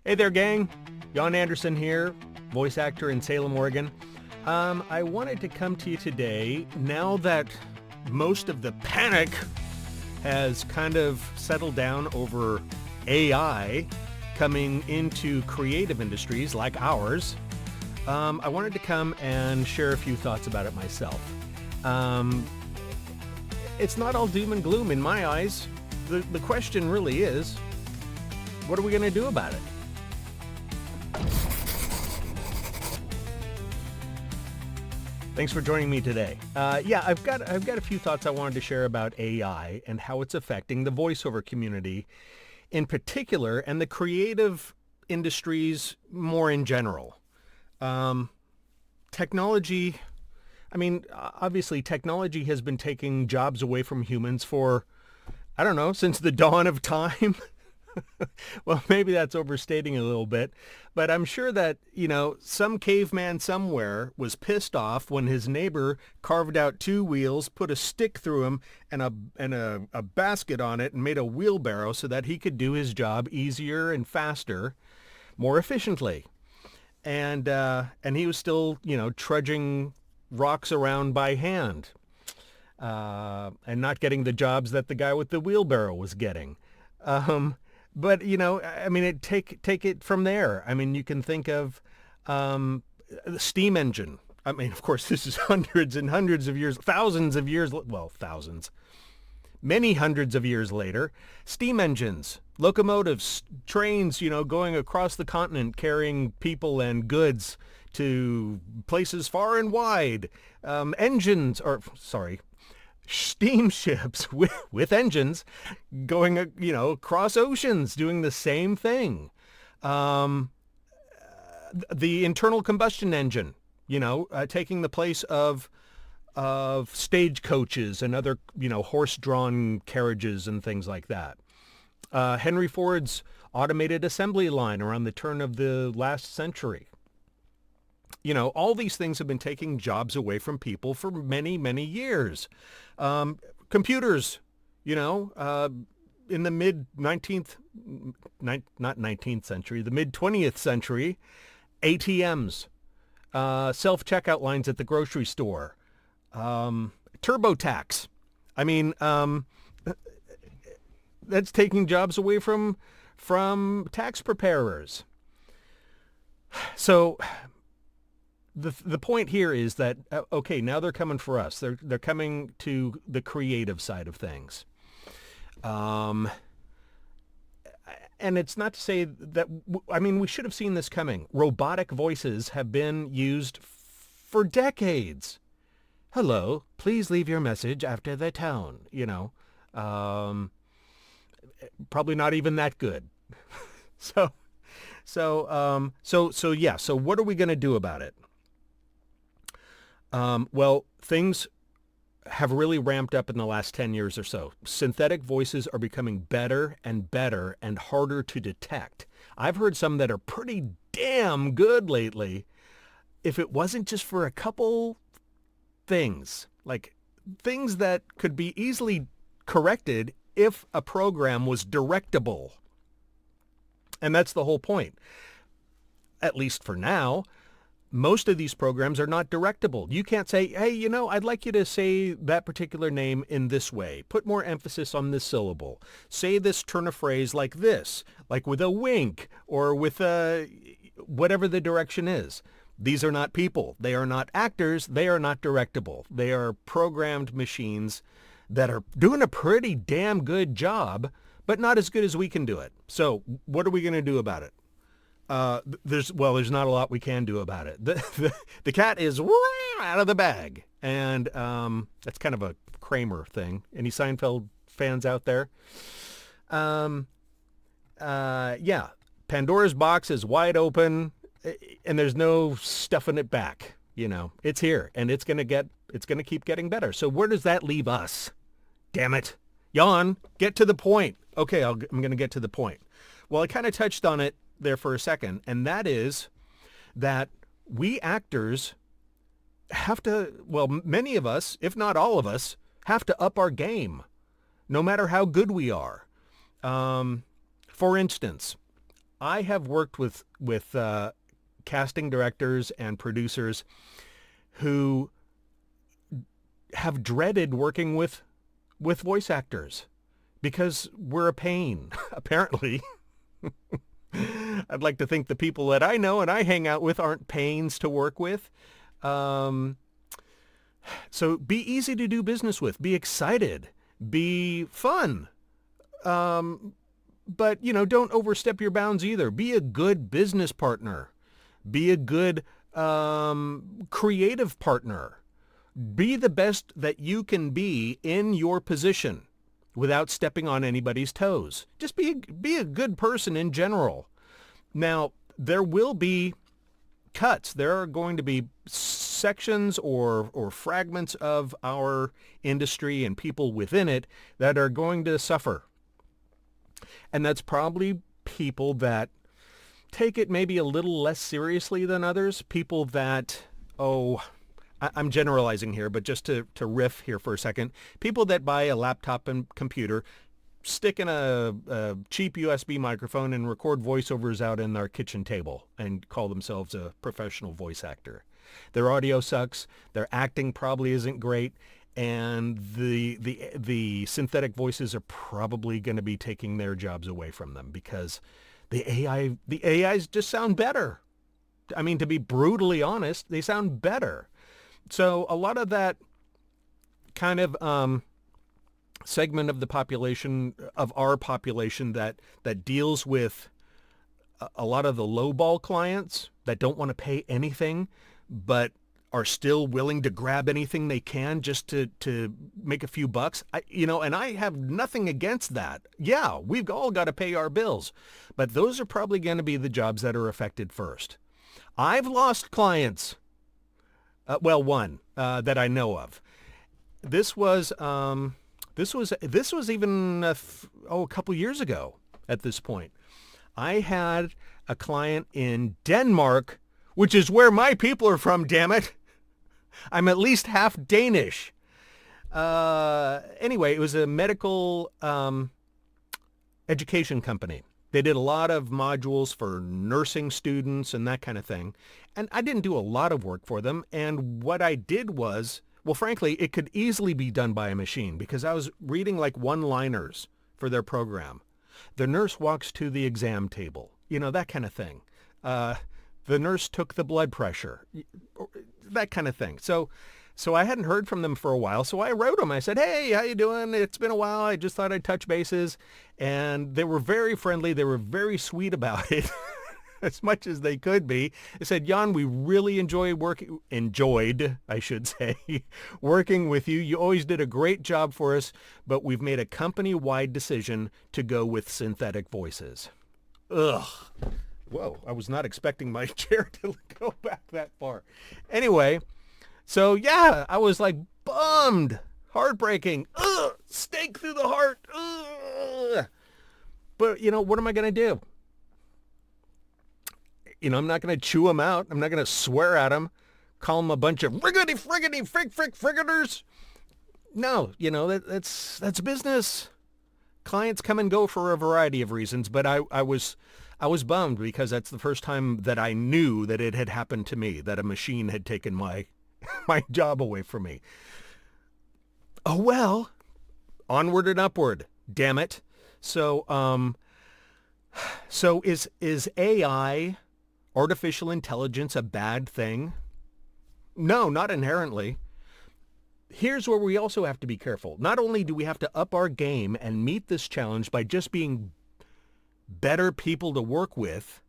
Hey there, gang. Jan Anderson here, voice actor in Salem, Oregon. I wanted to come to you today now that most of the panic has kind of settled down over AI coming into creative industries like ours. I wanted to come and share a few thoughts about it myself. It's not all doom and gloom in my eyes. The question really is, what are we going to do about it? Thanks for joining me today. I've got a few thoughts I wanted to share about AI and how it's affecting the voiceover community in particular and the creative industries more in general. Technology, obviously technology has been taking jobs away from humans for, I don't know, since the dawn of time. Well, maybe that's overstating a little bit, but I'm sure that, some caveman somewhere was pissed off when his neighbor carved out two wheels, put a stick through them and a basket on it and made a wheelbarrow so that he could do his job easier and faster, more efficiently. And he was still, trudging rocks around by hand, and not getting the jobs that the guy with the wheelbarrow was getting. But, take it from there. You can think of the steam engine. Of course, this is hundreds and hundreds of years, many hundreds of years later. Steam engines, locomotives, trains, going across the continent carrying people and goods to places far and wide. Steamships with engines going, across oceans doing the same thing. The internal combustion engine, taking the place of stagecoaches and other, horse-drawn carriages and things like that. Henry Ford's automated assembly line around the turn of the last century. All these things have been taking jobs away from people for many, many years. Computers, in the mid-19th century, the mid-20th century, ATMs, self-checkout lines at the grocery store, TurboTax. That's taking jobs away from tax preparers. So the point here is that, okay, now they're coming for us. They're coming to the creative side of things. And it's not to say that, we should have seen this coming. Robotic voices have been used for decades. Hello, please leave your message after the tone, probably not even that good. So what are we going to do about it? Well, things have really ramped up in the last 10 years or so. Synthetic voices are becoming better and better and harder to detect. I've heard some that are pretty damn good lately. If it wasn't just for a couple things, like things that could be easily corrected if a program was directable. And that's the whole point. At least for now. Most of these programs are not directable. You can't say, hey, I'd like you to say that particular name in this way. Put more emphasis on this syllable. Say this turn of phrase like this, like with a wink or with whatever the direction is. These are not people. They are not actors. They are not directable. They are programmed machines that are doing a pretty damn good job, but not as good as we can do it. So what are we going to do about it? There's not a lot we can do about it. The cat is out of the bag. And that's kind of a Kramer thing. Any Seinfeld fans out there? Pandora's box is wide open and there's no stuffing it back. It's here and it's going to keep getting better. So where does that leave us? Damn it. Jan, get to the point. Okay, I'm going to get to the point. Well, I kind of touched on it there for a second, and that is that we actors have to, many of us, if not all of us, have to up our game, no matter how good we are. For instance, I have worked with casting directors and producers who have dreaded working with voice actors because we're a pain, apparently. I'd like to think the people that I know and I hang out with aren't pains to work with. Um, so be easy to do business with. Be excited. Be fun. But, don't overstep your bounds either. Be a good business partner. Be a good creative partner. Be the best that you can be in your position without stepping on anybody's toes. Just be a good person in general. Now, there will be cuts. There are going to be sections or fragments of our industry and people within it that are going to suffer. And that's probably people that take it maybe a little less seriously than others. People that, I'm generalizing here, but just to riff here for a second, people that buy a laptop and computer, stick in a cheap USB microphone and record voiceovers out in their kitchen table and call themselves a professional voice actor. Their audio sucks, their acting probably isn't great, and the synthetic voices are probably going to be taking their jobs away from them because the AIs just sound better. I mean, to be brutally honest, they sound better. So a lot of that kind of segment of the population, of our population that deals with a lot of the lowball clients that don't want to pay anything, but are still willing to grab anything they can just to make a few bucks. And I have nothing against that. Yeah, we've all got to pay our bills, but those are probably going to be the jobs that are affected first. I've lost clients. One that I know of. This was even a couple years ago. At this point, I had a client in Denmark, which is where my people are from. Damn it, I'm at least half Danish. Anyway, it was a medical education company. They did a lot of modules for nursing students and that kind of thing. And I didn't do a lot of work for them. And what I did was, well, frankly, it could easily be done by a machine because I was reading like one-liners for their program. The nurse walks to the exam table, that kind of thing. The nurse took the blood pressure, that kind of thing. So I hadn't heard from them for a while, so I wrote them. I said, hey, how you doing? It's been a while. I just thought I'd touch bases. And they were very friendly. They were very sweet about it, as much as they could be. They said, Jan, we really enjoyed, I should say, working with you. You always did a great job for us, but we've made a company-wide decision to go with synthetic voices. Ugh. Whoa, I was not expecting my chair to go back that far. Anyway, so yeah, I was like bummed, heartbreaking, stake through the heart. But what am I going to do? I'm not going to chew them out. I'm not going to swear at them, call them a bunch of friggity, friggaters. No, that's business. Clients come and go for a variety of reasons, but I was bummed because that's the first time that I knew that it had happened to me, that a machine had taken my job away from me. Oh well, onward and upward, damn it. So is AI, artificial intelligence, a bad thing? No, not inherently. Here's where we also have to be careful. Not only do we have to up our game and meet this challenge by just being better people to work with,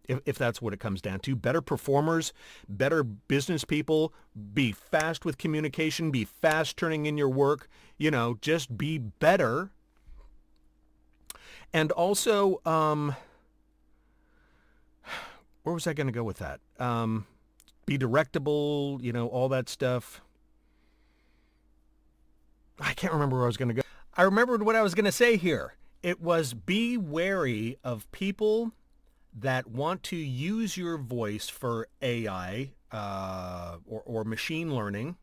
if that's what it comes down to, better performers, better business people, be fast with communication, be fast turning in your work, just be better. And also, where was I going to go with that? Be directable, all that stuff. I can't remember where I was going to go. I remembered what I was going to say here. It was be wary of people that want to use your voice for AI or machine learning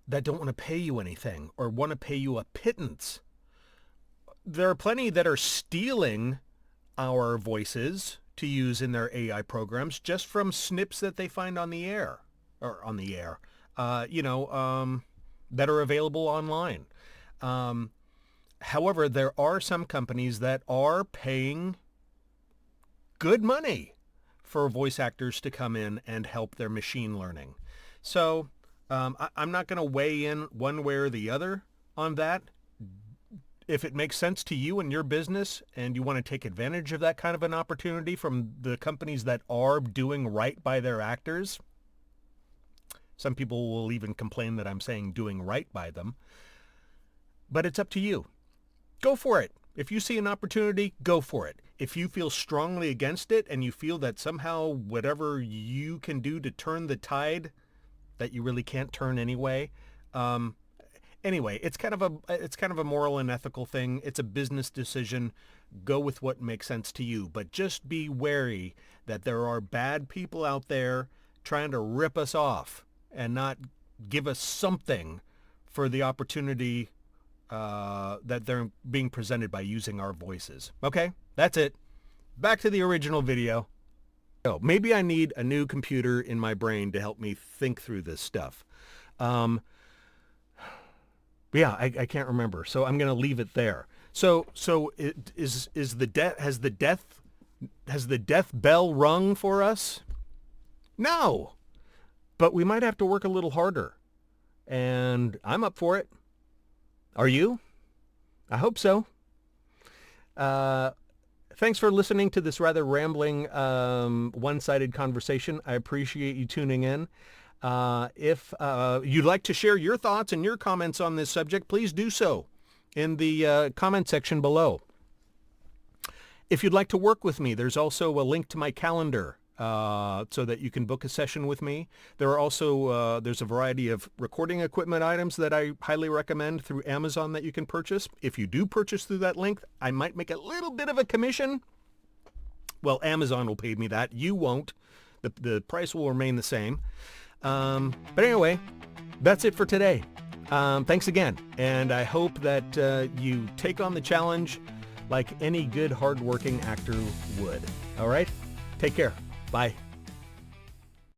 that don't want to pay you anything or want to pay you a pittance. There are plenty that are stealing our voices to use in their AI programs just from snips that they find on the air, that are available online. However, there are some companies that are paying good money for voice actors to come in and help their machine learning. So I'm not going to weigh in one way or the other on that. If it makes sense to you and your business and you want to take advantage of that kind of an opportunity from the companies that are doing right by their actors, some people will even complain that I'm saying doing right by them, but it's up to you. Go for it. If you see an opportunity, go for it. If you feel strongly against it and you feel that somehow whatever you can do to turn the tide that you really can't turn anyway, anyway, it's kind of a moral and ethical thing. It's a business decision. Go with what makes sense to you, but just be wary that there are bad people out there trying to rip us off and not give us something for the opportunity that they're being presented by using our voices. Okay, that's it. Back to the original video. Oh, maybe I need a new computer in my brain to help me think through this stuff. Yeah, I can't remember, so I'm going to leave it there. So has the death bell rung for us? No, but we might have to work a little harder, and I'm up for it. Are you? I hope so. Thanks for listening to this rather rambling, one-sided conversation. I appreciate you tuning in. If you'd like to share your thoughts and your comments on this subject, please do so in the comment section below. If you'd like to work with me, there's also a link to my calendar so that you can book a session with me. There are also there's a variety of recording equipment items that I highly recommend through Amazon that you can purchase. If you do purchase through that link, I might make a little bit of a commission. Well, Amazon will pay me that. You won't. The price will remain the same. But anyway, that's it for today. Thanks again. And I hope that you take on the challenge like any good, hardworking actor would. All right? Take care. Bye.